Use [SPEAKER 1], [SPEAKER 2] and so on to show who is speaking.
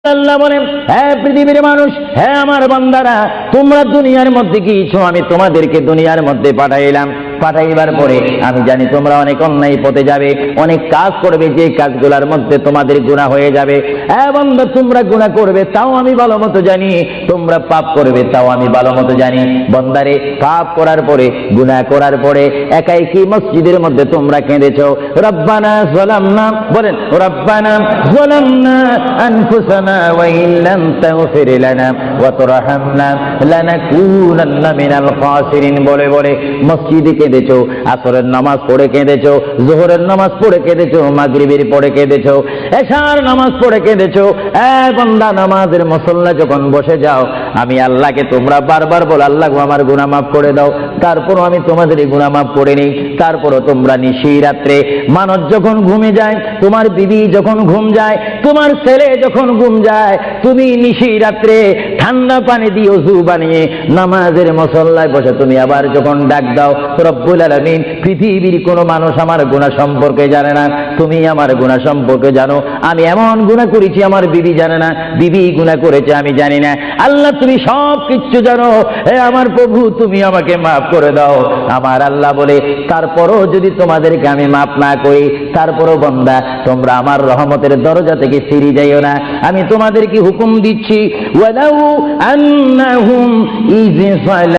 [SPEAKER 1] আল্লাহ বলেন, হ্যাঁ পৃথিবীর মানুষ, হ্যাঁ আমার বান্দারা, তোমরা দুনিয়ার মধ্যে গিয়েছো, আমি তোমাদেরকে দুনিয়ার মধ্যে পাঠাইলাম। পাঠাইবার পরে আমি জানি তোমরা অনেক অন্যায় পথে যাবে, অনেক কাজ করবে, যে কাজগুলোর মধ্যে তোমাদের গুনাহ হয়ে যাবে। হ্যাঁ বান্দা, তোমরা গুনাহ করবে তাও আমি ভালো মতো জানি, তোমরা পাপ করবে তাও আমি ভালো মতো জানি। বান্দারে, পাপ করার পরে, গুনাহ করার পরে একাই কি মসজিদের মধ্যে তোমরা কেঁদেছো, রব্বানা যালামনা, বলেন রব্বানা যালামনা আনফুসানা ওয়া ইল্লাম তাগফির লানা ওয়া তারহামনা লানাকুনান্না মিনাল খাসিরিন বলে বলে মসজিদে কেঁদেছো, আসরের নামাজ পড়ে কেঁদেছো, যোহরের নামাজ পড়ে কেঁদেছো, মাগরিবের পড়ে কেঁদেছো, এশার নামাজ পড়ে কেঁদেছো। বান্দা, নামাজের মুসল্লা যখন বসে যাও, আমি আল্লাহকে তোমরা বারবার বল, আল্লাহ আমার গুনাহ মাফ করে দাও। তারপরও আমি তোমাদের গুনাহ মাফ করে নিই। তারপরও তোমরা নিশি রাত্রে, মানুষ যখন ঘুমে যায়, তোমার বিবি যখন ঘুম যায়, তোমার ছেলে যখন ঘুম যায়, তুমি নিশি রাত্রে ঠান্ডা পানি দিয়ে ওযু বানিয়ে নামাজের মুসল্লায় বসে তুমি আবার যখন ডাক দাও, রব্বুল আলামিন, পৃথিবীর কোনো মানুষ আমার গুনাহ সম্পর্কে জানে না, তুমি আমার গুনাহ সম্পর্কে জানো। আমি এমন গুনাহ করেছি আমার বিবি জানে না, বিবি গুনাহ করেছে আমি জানি না। আল্লাহ, তুমি সব কিছু জানো, হে আমার প্রভু, তুমি আমাকে মাফ করে দাও। আমার আল্লাহ বলে, তারপরও যদি তোমাদেরকে আমি মাফ না করি, তারপরও বান্দা, তোমরা আমার রহমতের দরজা থেকে ফিরে যাইও না। আমি তোমাদেরকে হুকুম দিচ্ছি, ওয়ালাউ আন্নাহুম ইয